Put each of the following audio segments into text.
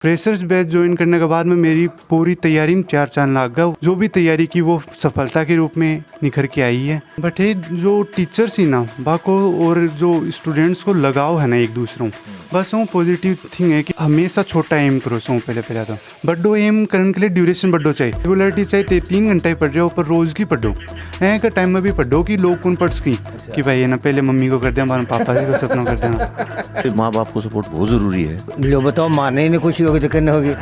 Freshers batch join करने के बाद में मेरी पूरी तैयारी में 4 चांद लग गया। जो भी तैयारी की वो सफलता के रूप में निखर के आई है। बट ये जो टीचर्स ही ना बाको और जो स्टूडेंट्स को लगाव है ना एक दूसरों, बस वो पॉजिटिव थिंग है कि हमेशा छोटा एम करो सो पहले तो बड्डो एम करने के लिए ड्यूरेशन बड्डो चाहिए, रेगुलरिटी चाहिए। 3 घंटा ही पढ़ रहे हो पर रोज की पढ़ो, ऐ का टाइम में भी पढ़ो कि लोग कौन पढ़ सकी कि भाई है ना पहले मम्मी को कर दें बाद पापा जी को सपना कर देना। माँ बाप को सपोर्ट बहुत जरूरी है। लो बताओ, माने ही नहीं खुशी होगी तो करने होगी।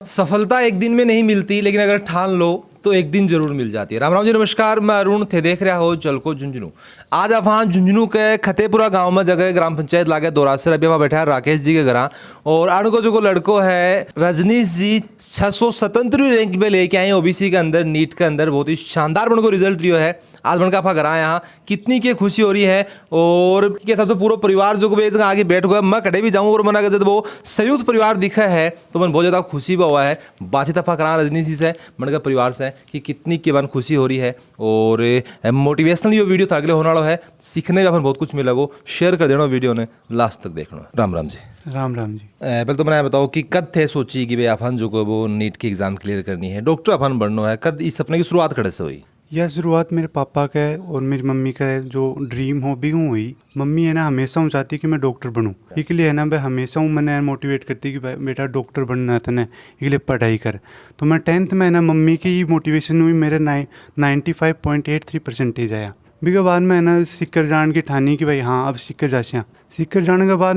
सफलता एक दिन में नहीं मिलती, लेकिन अगर ठान लो तो एक दिन जरूर मिल जाती है। राम राम जी, नमस्कार। मैं अरुण थे, देख रहा हो जलको झुंझुनू। आज आप वहाँ झुंझुनू के खतेपुरा गांव में जगह ग्राम पंचायत लागे दोरासर। अभी वहाँ बैठा है राकेश जी के घर और आड़ को जो लड़को है रजनीश जी 677वीं रैंक में लेके आए ओबीसी के अंदर, नीट के अंदर। बहुत ही शानदार बन को रिजल्ट रियो है। आज बनका आपका घर आए यहाँ, कितनी की खुशी हो रही है और के हिसाब से पूरा परिवार जो आगे बैठ गया। मैं कटे भी जाऊँ और मना जब वो संयुक्त परिवार दिखा है तो मन बहुत ज़्यादा खुशी भी हुआ है। बातचीत आपका करा रजनीश जी से, मन का परिवार से कि कितनी के बाद खुशी हो रही है और मोटिवेशनल ये वीडियो थागले होने वाला है। सीखने में अपन बहुत कुछ मिलेगा। शेयर कर देना वीडियो ने, लास्ट तक देखना। राम राम जी। राम राम जी। पहले तो मैंने बताओ कि कद थे सोची कि भाई अपन जो को वो नीट की एग्जाम क्लियर करनी है, डॉक्टर अपन बनना है, कद इस सपने की शुरुआत करे से हुई? यह शुरुआत मेरे पापा का है और मेरी मम्मी का है, जो ड्रीम हॉबी हुई। मम्मी है ना हमेशा हूँ चाहती कि मैं डॉक्टर बनूँ, इसलिए है ना मैं हमेशा हूँ मैंने मोटिवेट करती कि भाई बेटा डॉक्टर बनना था ना, इसलिए पढ़ाई कर। तो मैं 10th में है ना मम्मी की मोटिवेशन हुई, मेरे 95.83% आया। भी के बाद में है ना सिक्कर जान की ठानी कि भाई हाँ अब सिक्कर जासियाँ। सिक्कर जाने के बाद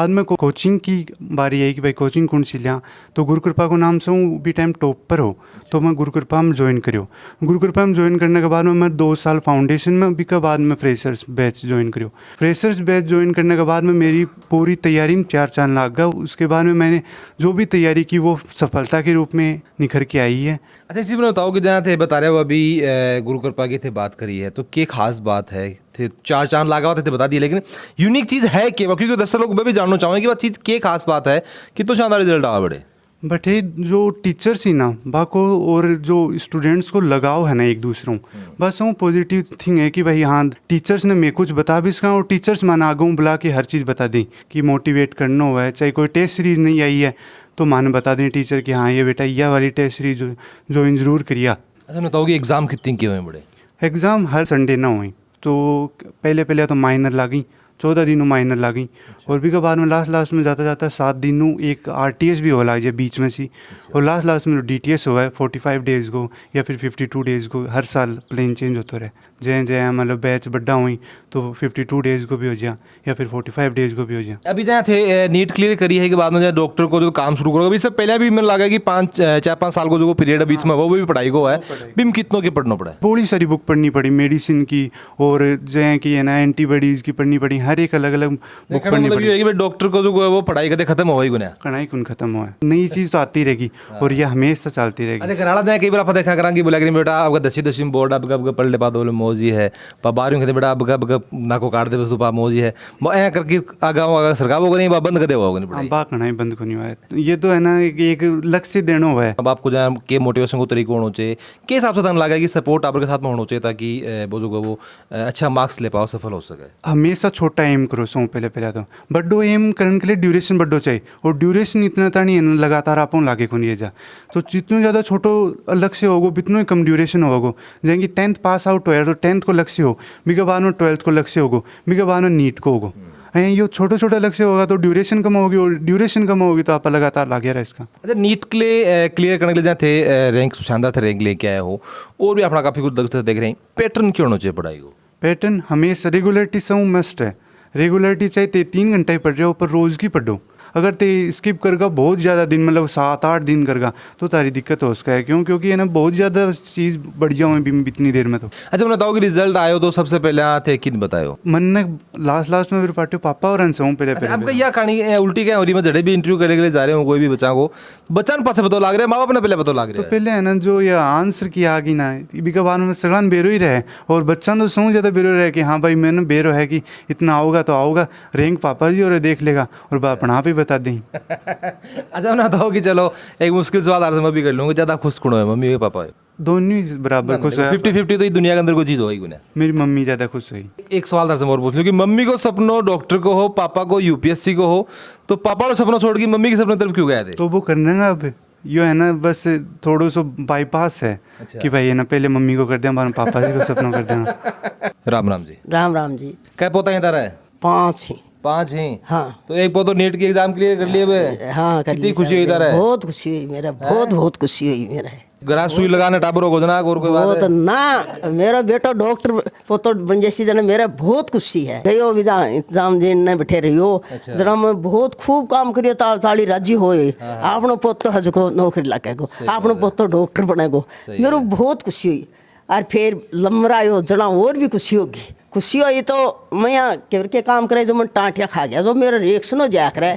में कोचिंग की बारी आई कि भाई कोचिंग कौन सी लिया। तो गुरु कृपा को नाम से हूँ भी टाइम टॉप पर हो, तो मैं गुरु कृपा में ज्वाइन करियो। गुरु कृपा में ज्वाइन करने के बाद में मैं 2 साल फाउंडेशन में, भी के बाद में फ्रेशर्स बैच ज्वाइन करियो। फ्रेशर्स बैच ज्वाइन करने के बाद में मेरी पूरी तैयारी में 4 चांद लग गया। उसके बाद में मैंने जो भी तैयारी की वो सफलता के रूप में निखर के आई है। अच्छा, इसी में बताओ कि जहाँ थे बता रहे हो अभी गुरु कृपा की थे बात करी है, तो क्या खास बात है? थे 4 चांद लगा हुआ थे बता दिए, लेकिन यूनिक चीज़ है क्या? क्योंकि दर्शक लोग मैं भी जानना चाहूँगा कि वह चीज़ क्या खास बात है कि तो शानदार रिजल्ट आवा बड़े। बट ये जो टीचर्स ही ना बाको और जो स्टूडेंट्स को लगाव है ना एक दूसरों, बस वो पॉजिटिव थिंग है कि भाई हाँ टीचर्स ने मैं कुछ बता भी सका और टीचर्स माना आगे बुला के हर चीज़ बता दें कि मोटिवेट करना हुआ है। चाहे कोई टेस्ट सीरीज नहीं आई है तो माने बता दें टीचर कि हाँ ये बेटा यह वाली टेस्ट सीरीज ज्वाइन जरूर करिया। अच्छा, बताओ कि एग्ज़ाम कितनी के हुए बड़े? एग्ज़ाम हर संडे ना हुई, तो पहले तो माइनर लागी, 14 दिनों माइनर लागी और भी के बाद में लास्ट में जाता 7 दिनों एक RTS भी हो लग जाए बीच में सी, और लास्ट में DTS हुआ है 45 डेज़ को या फिर 52 डेज़ को। हर साल प्लेन चेंज होता रहे, जय मतलब बैच बड्डा हुई तो 52 डेज़ को भी हो जाए या फिर 45 डेज़ को भी हो जाए। अभी जहाँ थे नीट क्लियर करी है कि बाद में जहाँ डॉक्टर को जो काम शुरू करोगे, अभी से पहले भी मैंने लगा कि 4-5 साल को जो पीरियड है बीच में वो भी पढ़ाई को है, भी कितनों के पढ़ना पड़ा है? बड़ी सारी बुक पढ़नी पड़ी, मेडिसिन की और जय की है ना एंटीबॉडीज़ की पढ़नी पड़ी, हर एक अलग अलग बुक पढ़नी पड़ी। डॉक्टर को जो वो पढ़ाई करते खत्म हो गई गुना कढ़ाई कौन खत्म हुआ है, नई चीज़ तो आती रहेगी और यह हमेशा चलती रहेगी। अरे कराला जाए कई बार आप देखा करा कि बोला कि बेटा आपका 10वीं बोर्ड आपका पढ़ ले पाते बोले मौजी है, 12वीं कहते बेटा आपका नाको काट दे बस मौजी है, ऐ करके आगा सरकार वो नहीं बंद कर दे होगा बा कढ़ाई बंद को नहीं हुआ है। ये तो है ना एक लक्ष्य देना हुआ है। अब आपको जहाँ के मोटिवेशन को तरीका होना चाहिए, के हिसाब से लगा कि सपोर्ट आपके साथ में होना चाहिए ताकि वो जो वो अच्छा मार्क्स ले पाओ, सफल हो सके? हमेशा छोटा एम करो सो पहले तो बड्डो एम करने के लिए ड्यूरेशन बड्डो चाहिए, और ड्यूरेशन इतना था नहीं है लगातार आप लागे को नहीं जा। तो जितने ज़्यादा छोटो लक्ष्य होगो उतना ही कम ड्यूरेशन होगो। जैसे 10th पास आउट हो तो 10th को लक्ष्य हो, भी के बाद में 12th को लक्ष्य होगो, भी के बाद में नीट को होगो। ये छोटा लक्ष्य होगा तो ड्यूरेशन कम होगी, और ड्यूरेशन कम होगी तो आप लगातार लागे रहे इसका। अच्छा, नीट के लिए क्लियर करने के लिए जहाँ थे रैंक शानदार थे, रैंक लेके आए हो और भी अपना काफ़ी कुछ देख रहे हैं, पैटर्न क्यों होना चाहिए पढ़ाई को? पैटर्न हमेशा रेगुलरिटी से मस्ट है। रेगुलरिटी चाहिए 3 घंटा ही पढ़ रहे हो पर रोज़ की पढ़ो। अगर ते स्किप करगा बहुत ज़्यादा दिन, मतलब 7-8 दिन करगा तो तारी दिक्कत हो उसका है। क्योंकि है ना बहुत ज़्यादा चीज़ बढ़ जाओ इतनी देर में। तो अच्छा, मैं बताओ कि रिजल्ट आयो तो सबसे पहले थे किन बतायो? मन ने लास्ट में फिर पार्टी पापा और हूँ पहले। आपका यह कहानी उल्टी क्या हो रही? मैं जड़े भी इंटरव्यू करने के लिए जा रहे हूँ, कोई भी बच्चा को बच्चा पास पता लग रहा है, माँ बाप ने पहले पता लग रहा है। तो पहले है ना जो ये आंसर की आ गई ना भी के बाद में सगन बेरो ही रहे, और बच्चा तो सौ ज़्यादा बेरो रहे कि हाँ भाई मैंने बेरो है कि इतना आओगा तो आओगा, रैंक पापा जी और देख लेगा और बाप आप ही बता दें। अच्छा, मैं बताओ कि चलो एक मुश्किल सवाल आर से मैं भी कर लूँगा, ज़्यादा खुश कौन है, मम्मी हो पापा हो? दोनों ही बराबर खुश है। 50-50 तो ये दुनिया के अंदर कोई चीज़ होगी गुना। मेरी मम्मी ज़्यादा खुश हुई। एक सवाल था और पूछ लूँ कि मम्मी को सपनों डॉक्टर को हो, पापा को यूपीएससी को हो, तो पापा को सपनों छोड़ के मम्मी के सपने तरफ क्यों गए थे? तो वो करने का अब यो है ना, बस थोड़ा सा बाईपास है कि भाई है ना, पहले मम्मी को कर दिया, बाद में पापा जी को सपनों कर दिया। राम राम जी। राम राम जी। क्या पोता है तारा है? 5 ही। 5 ही। हाँ। तो एक पोतो नीट की एग्जाम क्लियर कर लिए बे? हाँ, कर कितनी ली खुशी हुई साहब। तारा है? बहुत खुशी हुई मेरा, बहुत खुशी हुई मेरा। गरा सुई लगाने टाबर हो जना और कोई बात बहुत है? ना, मेरा बेटा डॉक्टर पोतो बन जैसी जना, मेरा बहुत खुशी है। गयो भी जा एग्जाम देने बैठे रहियो, जरा मैं बहुत खूब काम करियो, ताली राजी होए। आपनो पोतो हजको नौकरी लगेगो, आपनो पोतो डॉक्टर बनेगो, मेरे बहुत खुशी हुई। और फिर लमरायो जना और भी खुशी होगी। खुशी हुई तो मैं यहाँ के काम करे जो मैं टांटिया खा गया, जो मेरा रिएक्शन हो जाया करे।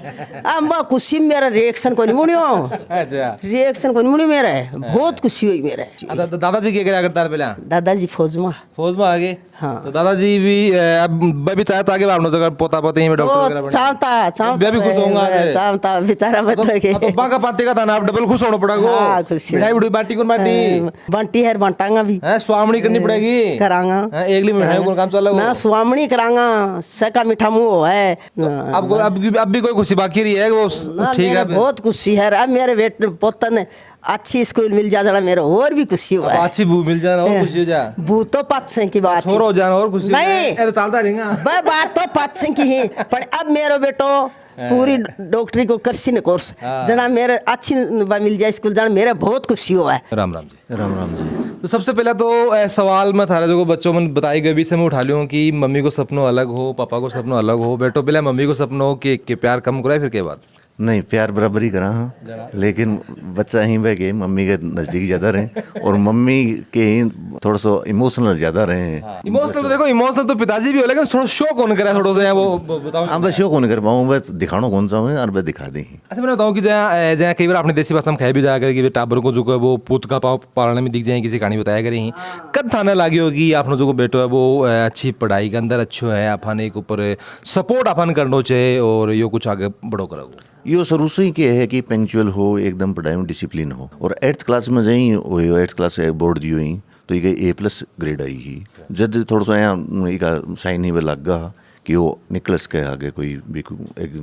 अब खुशी मेरा रिएक्शन को नहीं मुड़ियो, अच्छा। रिएक्शन को नहीं मुड़ी मेरा, बहुत खुशी हुई मेरा। दादाजी क्या क्या करता है पहले? दादाजी फौज में आगे। हाँ। तो दादाजी भी अब भी चाहता आगे आपने तो पोता पोते में डॉक्टर वगैरह बने। चाहता मैं भी खुश होऊंगा आगे। चाहता बेचारा बता के तो बाका पाते का था ना, आप डबल खुश होना पड़ेगा। हाँ, खुशी। मिठाई बुढ़ी बाटी कौन बाटी? बंटी है, बंटांगा भी हैं, स्वामणी करनी पड़ेगी। करांगा। एकली मिठाई को काम चला ना, स्वामणी करांगा, सका मीठा मुंह है। अब भी कोई खुशी बाकी रही है वो? ना, ठीक मेरा है। बहुत खुशी है। अब मेरे बेटे पोता ने अच्छी स्कूल मिल जाना, मेरा और भी खुशी हुआ है। अच्छी बू मिल जाना और खुशी हो जा। बू तो 5 की बात छोरो हो जाना और खुशी हो नहीं। जाए। तो चलता रहेगा। बात तो 5 की ही, पर अब मेरा बेटो पूरी डॉक्टरी को करसी ने कोर्स जना मेरे अच्छी मिल जाए स्कूल जाना, मेरा बहुत खुशी हुआ है। राम राम जी। राम राम जी। तो सबसे पहला तो सवाल मैं थारा जो बच्चों में बताई गई से मैं उठा लियो कि मम्मी को सपनों अलग हो, पापा को सपनों अलग हो। बेटो पहले मम्मी को सपनों के प्यार कम कराए, फिर के बाद? नहीं, प्यार बराबर ही करा हाँ, लेकिन बच्चा ही बह के मम्मी के नज़दीक ज़्यादा रहे और मम्मी के ही थोड़ा सा इमोशनल ज़्यादा रहे हैं। इमोशनल तो देखो, इमोशनल तो पिताजी भी हो, लेकिन थोड़ा शो कौन करे थोड़ा सा वो बताओ। अब शो कौन कर पाऊँ, बस दिखाना कौन सा हूँ और बस दिखा दी। अच्छा, मैं बताऊँ कि जहाँ जहाँ कई बार आपने देसी भाषा में खाए भी जाया करे कि टाबर को जो है वो पूत का पाँव पालने में दिख जाए, किसी कहानी बताया करें कद थाना लागी होगी आपने जो बेटो है वो अच्छी पढ़ाई के अंदर अच्छो है, अपन एक ऊपर सपोर्ट अपन करना चाहिए और यो कुछ आगे बढ़ो करो। यो शुरू से ही क्या है कि पंक्चुअल हो, एकदम पढ़ाई में डिसिप्लिन हो। और 8th क्लास में जाई 8th क्लास बोर्ड दियो ही तो ये A+ ग्रेड आई ही। जब थोड़ा सा यहाँ साइन ही लग गया कि वो निकल सके आगे कोई भी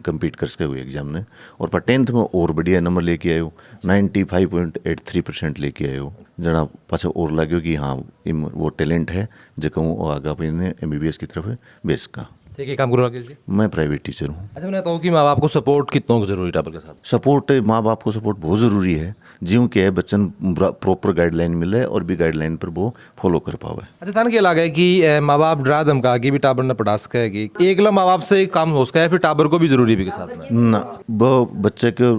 कम्पीट कर सके हुए एग्जाम ने। और पर 10th में और बढ़िया नंबर लेके आयो, 95.83% लेके आयो, जना पाछा और लगे कि हाँ वो टैलेंट है जो वो आगे अपने MBBS की तरफ बेस का। ठीक है, काम करो आगे जी। मैं प्राइवेट टीचर हूँ। अच्छा, मैं बताऊँ कि माँ बाप को सपोर्ट कितना जरूरी टाबर के साथ? सपोर्ट, माँ बाप को सपोर्ट बहुत ज़रूरी है, ज्यों कि बच्चन प्रॉपर गाइडलाइन मिले और भी गाइडलाइन पर वो फॉलो कर पावे। अच्छा, तान क्या लगा है कि माँ बाप डरा धमका के भी टाबर ने पढ़ा सके कि एकला माँ बाप से काम हो सका है, फिर टाबर को भी जरूरी भी के साथ में ना, वो बच्चे के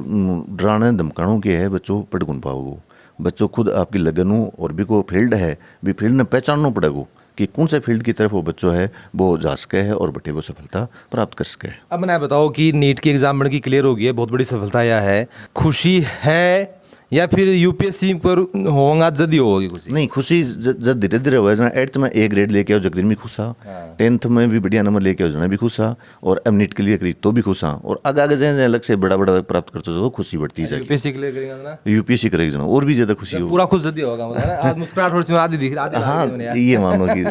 डराने धमकानों के है बच्चों पढ़ गुन पाओगे। बच्चों खुद आपकी लगन हो और भी को फील्ड है, भी फील्ड में पहचानना पड़ेगा कि कौन से फील्ड की तरफ वो बच्चों है वो जा सके है और बटे वो सफलता प्राप्त कर सके। अब मैंने बताओ कि नीट की एग्जाम बन की क्लियर हो गई है, बहुत बड़ी सफलता यह है, खुशी है या फिर यूपीएससी पर होगा जल्दी होगी खुशी? नहीं, खुशी जब धीरे धीरे हुआ है। 8th में A ग्रेड लेके आओ जगदीन भी खुश हा, 10th में भी बढ़िया नंबर लेके आओ जना भी खुश हा, और अब नीट क्लियर करी तो भी खुश हा, और आगे आगे जाए अलग से बड़ा बड़ा प्राप्त करते हो तो खुशी बढ़ती जाएगी। यूपीएससी क्लियर करेंगे ना, यूपीएससी करेगी जना और भी ज़्यादा खुशी हो। पूरा खुश जल्दी होगा मतलब है ना? आज मुस्कुराहट थोड़ी सी आधी दिख रही। हाँ, ये मानो कि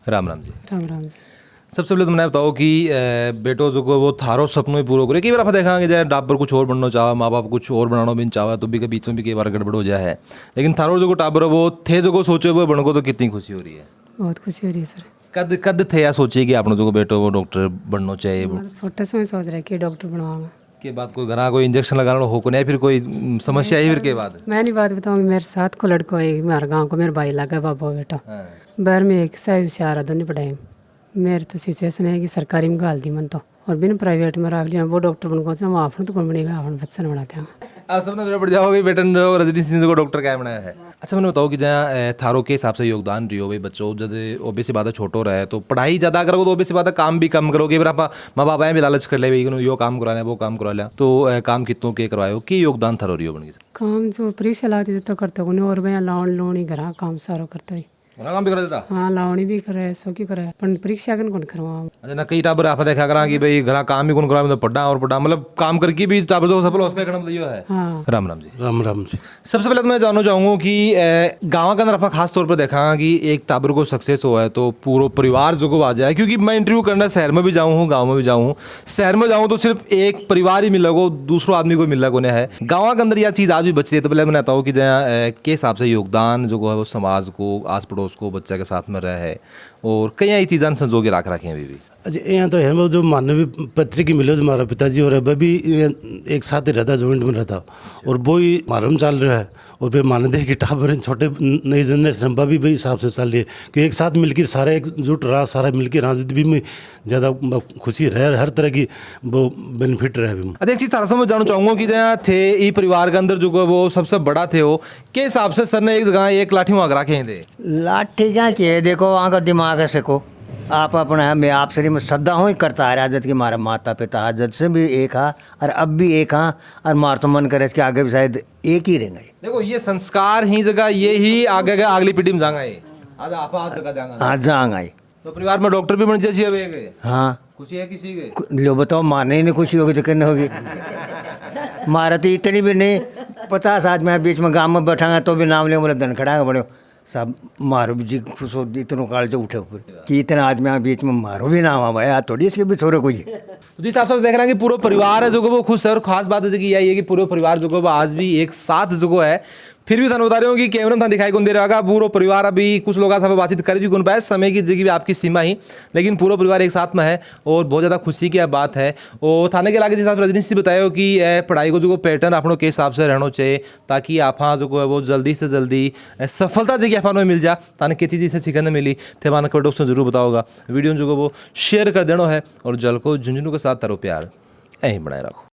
राम राम जी। राम राम जी। सबसे पहले तो मैंने बताओ कि बेटो जो को वो थारो सपनों ही पूरा करे। कई बार आप देखेंगे जाए टाबर कुछ और बनना चाहे, माँ बाप कुछ और बनाना भी चाहे, तो भी के बीच में भी कई बार गड़बड़ हो जाए है, लेकिन थारो जो को टाबर वो थे जो को सोचे वो बन को तो कितनी खुशी हो रही है? बहुत खुशी हो रही है सर। कद कद थे या सोचिए कि आपने जो को बेटो वो डॉक्टर बनना चाहिए? छोटे से मैं सोच रहा कि डॉक्टर बनवाऊंगा। के बाद कोई घर कोई इंजेक्शन लगाना हो को नहीं, फिर कोई समस्या आई फिर के बाद? मैं नहीं बात बताऊंगी, मेरे साथ को लड़का है हमारे गाँव को, मेरा भाई लगा बाबा बेटा बाहर में एक सही होशियार दोनों पढ़ाई। मेरे तो सिचुएशन है कि सरकारी में गाल दी मन तो, और बिना प्राइवेट में रख लिया वो डॉक्टर बन को वो आपने तो कौन बनेगा, अपन बच्चा ने बनाते हैं। आप सबने मेरा पड़ जाओगे बेटा रजनी सिंह को डॉक्टर क्या बनाया है? अच्छा, मैंने बताओ कि जहाँ थारो के हिसाब से योगदान रही हो भाई बच्चों, जब ओबीसी बात छोटो रहे तो पढ़ाई ज़्यादा करोगे तो ओबीसी बात काम भी कम करोगे। फिर आप माँ बाप भी लालच कर ले भाई यो काम करा लिया वो काम करा लिया, तो काम कितनों के करवाओ कि योगदान थारो रही हो बन? काम जो परीक्षा लाती तो करते हो और भैया लोन ही घर काम सारो करते ही बड़ा काम भी कर देता। हाँ लावणी भी करे सो की करे पण परीक्षा कन कौन करवा अच्छा ना कई टाबर आप देखा करा कि भाई घर काम भी कौन करा मतलब पढ़ा और पढ़ा मतलब काम करके भी टाबर जो सफल हो उसका करना मतलब है। हाँ राम राम जी। राम राम जी। सबसे पहले तो मैं जानना चाहूँगा कि गाँव के अंदर आप खास तौर पर देखा कि एक टाबर को सक्सेस हुआ है तो पूरा परिवार जो को आ जाए, क्योंकि मैं इंटरव्यू करना शहर में भी जाऊँ हूँ गाँव में भी जाऊँ हूँ। शहर में जाऊँ तो सिर्फ एक परिवार ही मिला को दूसरों आदमी को मिला को नहीं है। गाँव के अंदर यह चीज़ आज भी बच रही है। तो पहले मैं बताता हूँ कि जहाँ के हिसाब से योगदान जो है वो समाज को आस पड़ोस को बच्चा के साथ में रहे है और कई ऐसी चीज़ें संजो के रखे हैं अभी भी। अच्छा यहाँ तो है जो मानवीय पत्रिका मिले जो हमारा पिताजी और वह भी एक साथ ही रहता, जॉइंट में रहता और वो ही हमारा में चल रहा है। और फिर मान दे कि टाबर छोटे नई जनरेशन भी वही हिसाब से चल रही है कि एक साथ मिलकर सारा एकजुट रहा, सारा मिलकर रहा जितनी भी ज़्यादा खुशी रहे, हर तरह की वो बेनिफिट रहे। अच्छा एक चीज़ तारा से मैं जानना चाहूँगा कि जहाँ थे ये परिवार के अंदर जो वो सबसे बड़ा थे वो के हिसाब से सर ने एक जगह एक लाठी वहाँ रखे थे। लाठी क्या किए देखो वहाँ का दिमाग है को आप अपना मैं आपसे मैं श्रद्धा हूँ ही करता आ रहा जब कि हमारा माता पिता जब से भी एक हाँ और अब भी एक हाँ और मार तो मन करे इसके आगे भी शायद एक ही रहेंगे। देखो ये संस्कार ही जगह ये ही आगे का अगली पीढ़ी में जाएंगे। आज आप जगह जाएंगे आज जाएंगे तो परिवार में डॉक्टर भी बन जाए। हाँ खुशी है किसी के लो बताओ मारने ही नहीं खुशी होगी तो कितनी होगी। मारा तो इतनी भी नहीं 50 आदमी बीच में गाँव में बैठांगा तो भी नाम ले बोले धन खड़ा बड़े सब मारो भी जी खुश हो इतनों काल जो उठे ऊपर कि इतना आदमी बीच में मारो भी नाम आया थोड़ी इसके भी छोड़ो कोई। जिस हिसाब से देख रहे हैं कि पूरा परिवार है जो वो खुश है और खास बात है कि यही है कि पूरा परिवार जो वो आज भी एक साथ जो है। फिर भी थाने बता रहे हो कि कैमरा था दिखाई कौन दे रहा होगा पूरा परिवार। अभी कुछ लोग सब बातचीत कर भी कौन पाए, समय की जगह भी आपकी सीमा ही, लेकिन पूरा परिवार एक साथ में है और बहुत ज़्यादा खुशी की बात है। और थाने के लागे जिस हिसाब से रजनीश जी बताया कि पढ़ाई को जो पैटर्न अपनों के हिसाब से रहना चाहिए ताकि आप जो है वो जल्दी से जल्दी सफलता जगह आप मिल जाए। ताने के चीज़ से सीखने मिली थे मान कमेंट बॉक्स में जरूर बताओगा। वीडियो जो वो शेयर कर देना है और जल को झुंझुनू के साथ तारो प्यार यहीं बनाए रखो।